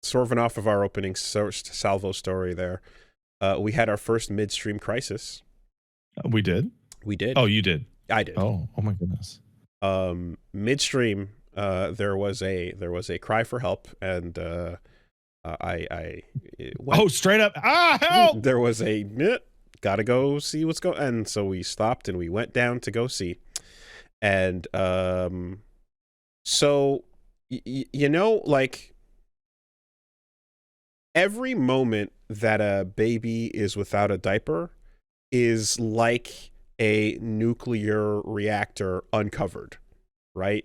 swerving off of our opening salvo story there. We had our first midstream crisis. We did. We did. Oh, you did. I did. Oh my goodness. Midstream, there was a cry for help, and I went, oh, straight up. Help! There was a gotta go see what's going, and so we stopped and we went down to go see, and so you know, like every moment that a baby is without a diaper is like a nuclear reactor uncovered, right?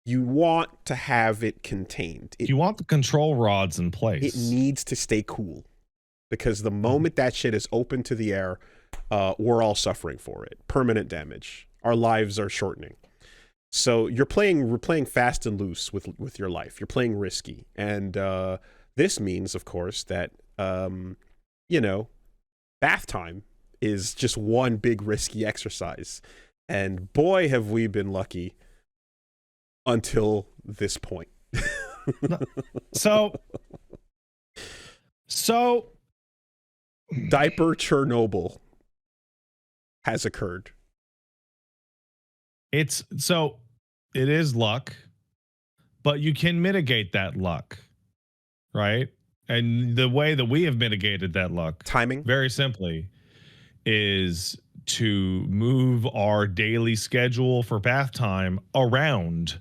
You want to have it contained. You want the control rods in place. It needs to stay cool, because the moment that shit is open to the air, we're all suffering for it. Permanent damage. Our lives are shortening. So we're playing fast and loose with your life. You're playing risky, and this means, of course, that bath time is just one big risky exercise. And boy, have we been lucky until this point. So Diaper Chernobyl has occurred. It is luck, but you can mitigate that luck, right? And the way that we have mitigated that luck, timing, very simply, is to move our daily schedule for bath time around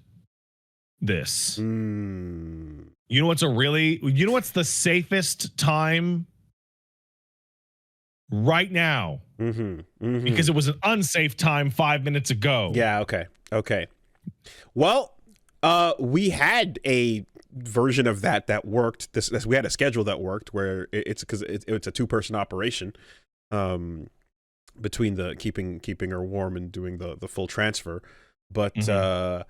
this. You know what's the safest time right now? Because it was an unsafe time 5 minutes ago. Yeah, okay. Well, we had a version of that worked. We had a schedule that worked where it's because it's a 2-person operation, between the keeping her warm and doing the full transfer. But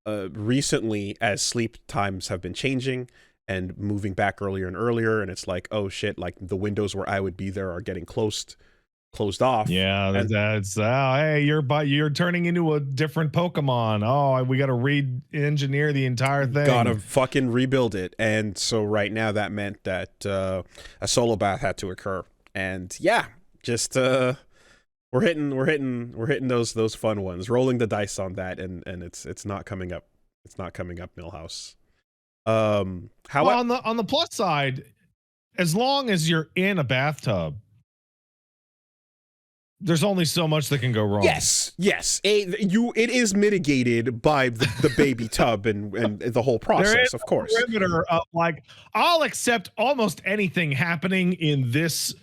recently, as sleep times have been changing and moving back earlier and earlier, and it's like, oh shit, like the windows where I would be there are getting closed off. Yeah, that's hey, you're turning into a different Pokemon. Oh, we got to re-engineer the entire thing. Gotta fucking rebuild it. And so right now that meant that a solo bath had to occur. And yeah, just we're hitting those fun ones, rolling the dice on that, and it's not coming up. It's not coming up, Millhouse. On the plus side, as long as you're in a bathtub, there's only so much that can go wrong. Yes. It is mitigated by the baby tub and the whole process, there is of course. A perimeter of, like, I'll accept almost anything happening in this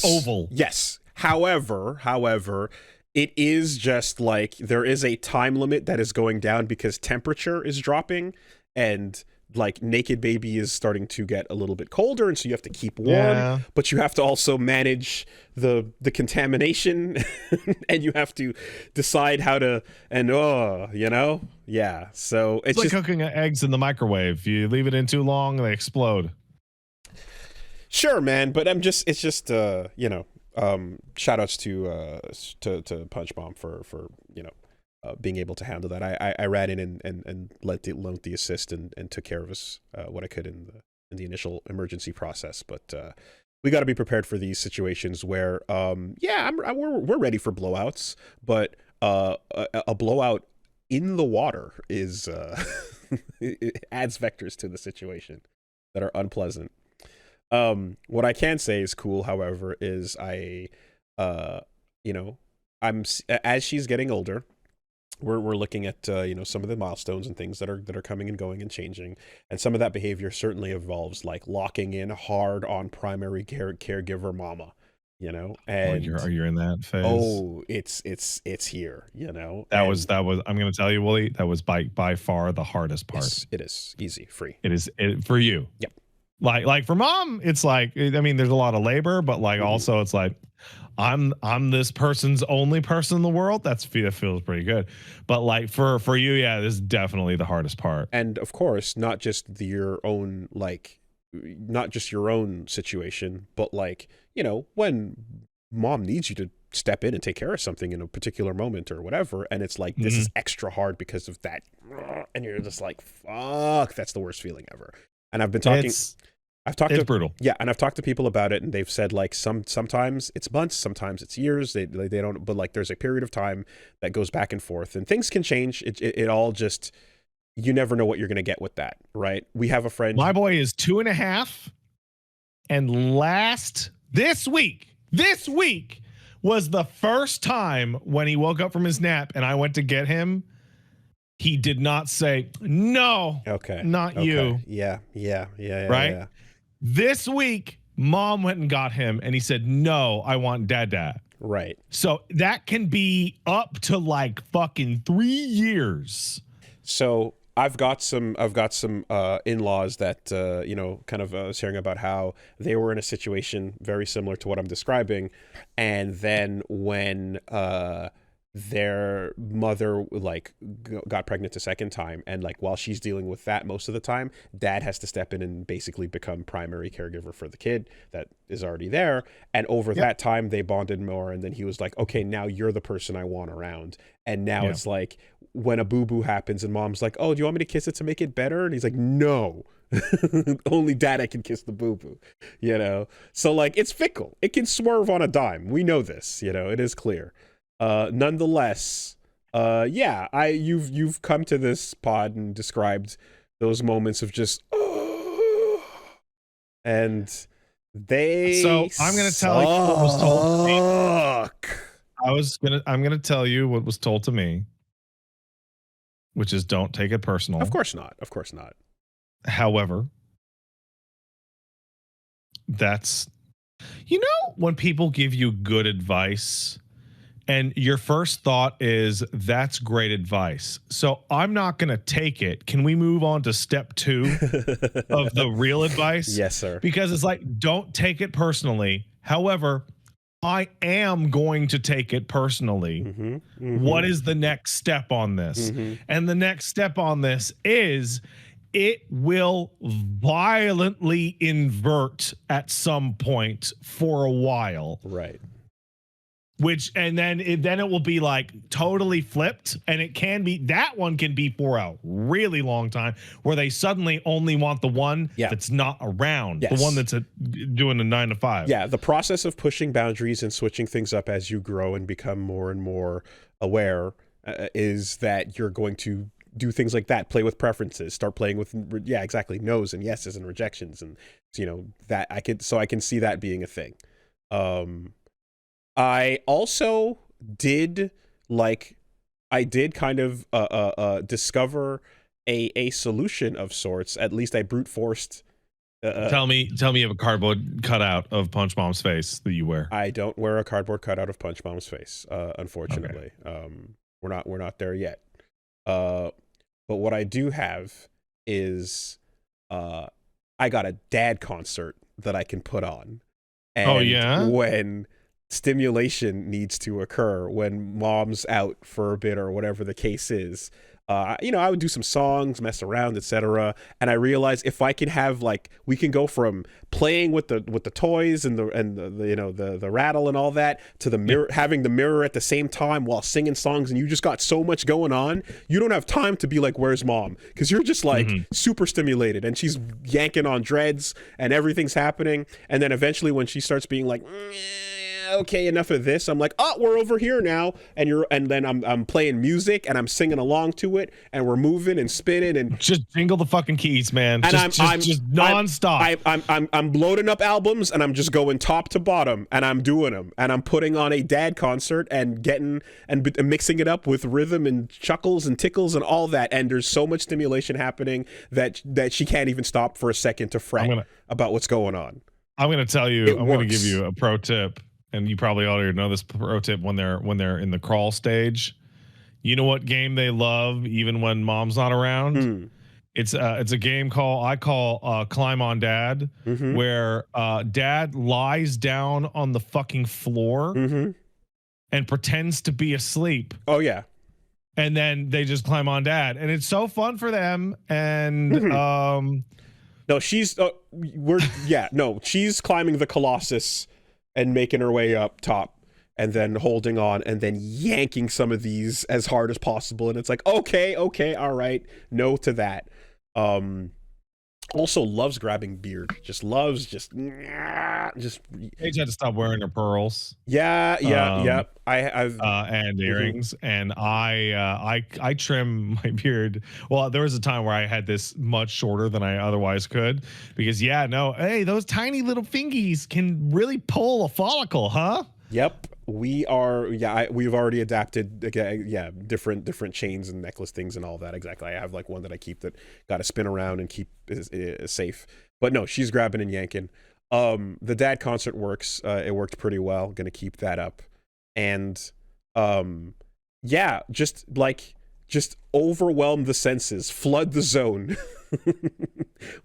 oval. Yes. However, it is just like there is a time limit that is going down because temperature is dropping, and like naked baby is starting to get a little bit colder, and so you have to keep warm, but you have to also manage the contamination and you have to decide how to, and so it's like just cooking eggs in the microwave. If you leave it in too long, they explode. Sure, man, but shout outs to Punch Bomb for being able to handle that. I ran in and lent the assist and took care of us what I could in the initial emergency process. But we got to be prepared for these situations where we're ready for blowouts, but a blowout in the water is it adds vectors to the situation that are unpleasant. What I can say is cool, however, is as she's getting older, we're looking at some of the milestones and things that are coming and going and changing, and some of that behavior certainly involves like locking in hard on primary caregiver mama, and you're in that phase. Oh, it's here, That was I'm gonna tell you, Woolie, that was by far the hardest part. Yes, it is easy, free. It is for you. Yep. Like for mom, it's like, I mean, there's a lot of labor, but like also it's like I'm this person's only person in the world. That feels pretty good. But like for you, yeah, this is definitely the hardest part. And of course, not just your own situation, but like, when mom needs you to step in and take care of something in a particular moment or whatever, and it's like, this is extra hard because of that, and you're just like, fuck, that's the worst feeling ever. And I've been talking I've talked It's to brutal. Yeah, and I've talked to people about it, and they've said like sometimes it's months, sometimes it's years. They don't, but like there's a period of time that goes back and forth, and things can change. It all just, you never know what you're gonna get with that, right? We have a friend. My boy is 2.5, and this week was the first time when he woke up from his nap and I went to get him. He did not say no. Okay. Not you. Yeah. Right. Yeah. This week, mom went and got him, and he said, "No, I want dad." Right. So that can be up to like fucking 3 years. So I've got some in-laws that you know, kind of was hearing about how they were in a situation very similar to what I'm describing, and then when their mother like got pregnant a second time, and like while she's dealing with that most of the time, dad has to step in and basically become primary caregiver for the kid that is already there, and over that time they bonded more, and then he was like, okay, now you're the person I want around. And now it's like when a boo-boo happens and mom's like, oh, do you want me to kiss it to make it better? And he's like, no. Only dad I can kiss the boo-boo, you know? So like, it's fickle. It can swerve on a dime. We know this, you know, it is clear. Nonetheless, yeah, you've come to this pod and described those moments of just, oh, and they So I'm going to tell you what was told to me. I'm going to tell you what was told to me, which is don't take it personal. Of course not. Of course not. However, that's, you know, when people give you good advice and your first thought is that's great advice, so I'm not going to take it. Can we move on to step 2 of the real advice? Yes, sir. Because it's like, don't take it personally. However, I am going to take it personally. What is the next step on this? And the next step on this is it will violently invert at some point for a while. Right. And then it will be like totally flipped, and that one can be for a really long time where they suddenly only want the one that's not around, the one that's doing the 9 to 5. Yeah, the process of pushing boundaries and switching things up as you grow and become more and more aware is that you're going to do things like that, play with preferences, start playing with no's and yeses and rejections, and you know that I can see that being a thing. I also did kind of discover a solution of sorts. At least I brute forced. Tell me you have a cardboard cutout of Punch Mom's face that you wear. I don't wear a cardboard cutout of Punch Mom's face, unfortunately. Okay. We're not there yet. But what I do have is I got a dad concert that I can put on. And when stimulation needs to occur, when mom's out for a bit or whatever the case is, you know, I would do some songs, mess around, etc. And I realized if I can have we can go from playing with the toys and the you know the rattle and all that to the mirror, having the mirror at the same time while singing songs, and you just got so much going on. You don't have time to be like, where's mom? Because you're just super stimulated, and she's yanking on dreads and everything's happening. And then eventually when she starts being like, okay, enough of this, I'm like, oh, we're over here now, and then I'm playing music and I'm singing along to it, and we're moving and spinning and just jingle the fucking keys, man. And I'm just nonstop. I'm loading up albums, and I'm just going top to bottom, and I'm doing them, and I'm putting on a dad concert and getting and mixing it up with rhythm and chuckles and tickles and all that. And there's so much stimulation happening that she can't even stop for a second to fret about what's going on. I'm going to tell you. I'm going to give you a pro tip. And you probably already know this pro tip when they're in the crawl stage. You know what game they love even when mom's not around? It's a game I call Climb on Dad, where dad lies down on the fucking floor and pretends to be asleep. Oh yeah. And then they just climb on dad, and it's so fun for them. And no, she's she's climbing the Colossus and making her way up top, and then holding on, and then yanking some of these as hard as possible. And it's like, okay, all right, no to that. Also loves grabbing beard. Just loves Paige had to stop wearing her pearls. Yeah. I've And earrings, and I trim my beard. Well, there was a time where I had this much shorter than I otherwise could, because hey, those tiny little fingies can really pull a follicle, huh? Yep, we've already adapted again. Yeah, different chains and necklace things and all that. Exactly. I have like one that I keep that got to spin around and keep is safe. But no, she's grabbing and yanking. The dad concert works. It worked pretty well. Gonna keep that up. And yeah, just overwhelm the senses, flood the zone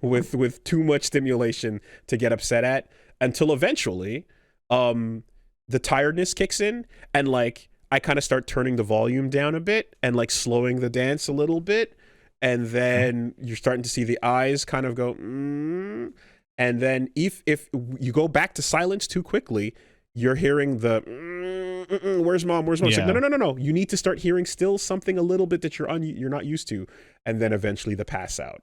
with too much stimulation to get upset at, until eventually the tiredness kicks in, and like I kind of start turning the volume down a bit and like slowing the dance a little bit, and then you're starting to see the eyes kind of go and then if you go back to silence too quickly, you're hearing the where's mom? It's like, no, you need to start hearing still something a little bit that you're not used to, and then eventually the pass out.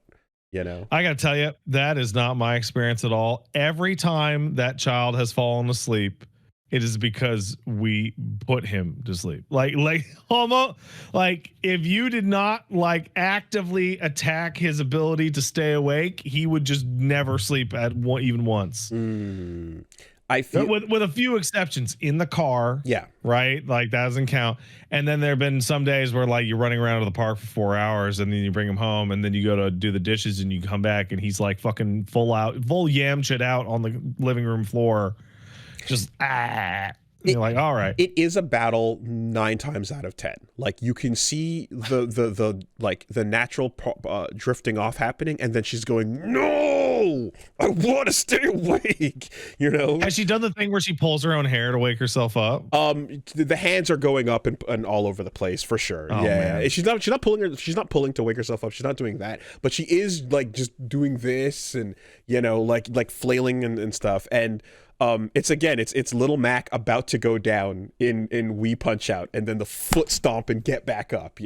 I gotta tell you, that is not my experience at all. Every time that child has fallen asleep, it is because we put him to sleep. Like almost like if you did not like actively attack his ability to stay awake, he would just never sleep even once. I feel with a few exceptions in the car. Yeah. Right. Like that doesn't count. And then there have been some days where like you're running around to the park for 4 hours, and then you bring him home, and then you go to do the dishes, and you come back and he's like fucking full yam shit out on the living room floor. Just you're like, all right. It is a battle 9 times out of 10. Like you can see the natural drifting off happening, and then she's going, no, I want to stay awake. Has she done the thing where she pulls her own hair to wake herself up? The hands are going up and all over the place for sure. Oh, yeah, man. she's not pulling to wake herself up. She's not doing that, but she is like just doing this and like flailing and stuff. And it's Little Mac about to go down in We Punch Out, and then the foot stomp and get back up,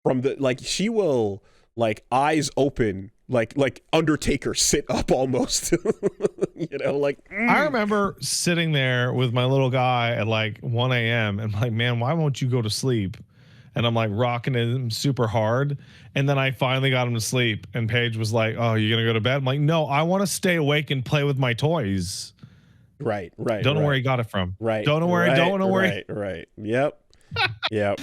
from the, like, she will like eyes open, like Undertaker sit up almost, I remember sitting there with my little guy at like 1 a.m. and like, man, why won't you go to sleep? And I'm like rocking him super hard. And then I finally got him to sleep, and Paige was like, oh, you're going to go to bed? I'm like, no, I want to stay awake and play with my toys. Right. Don't know where he got it from. Right. Don't know where. Right. Yep. Yep.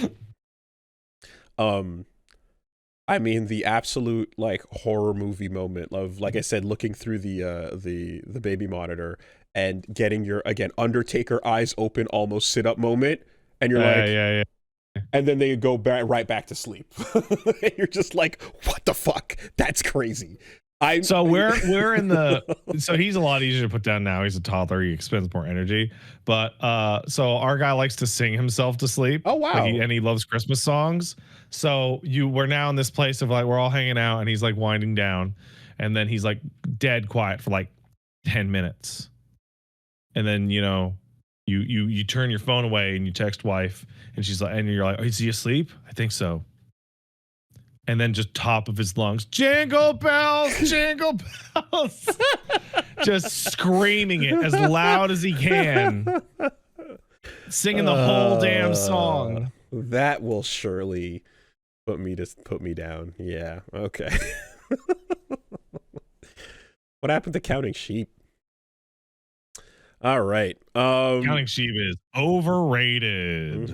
I mean, the absolute like horror movie moment of, like I said, looking through the baby monitor and getting your, again, Undertaker eyes open, almost sit up moment, and you're like, yeah. And then they go right back to sleep. And you're just like, what the fuck? That's crazy. So we're in the, so he's a lot easier to put down now. He's a toddler. He expends more energy. But so our guy likes to sing himself to sleep. Oh, wow. And he loves Christmas songs. So we're now in this place of like, we're all hanging out, and he's like winding down, and then he's like dead quiet for like 10 minutes. And then, you turn your phone away and you text wife, and she's like, and you're like, oh, is he asleep? I think so. And then just top of his lungs, jingle bells, jingle bells, just screaming it as loud as he can, singing the whole damn song. That will surely put me down. Yeah. Okay. What happened to counting sheep? All right. Counting sheep is overrated.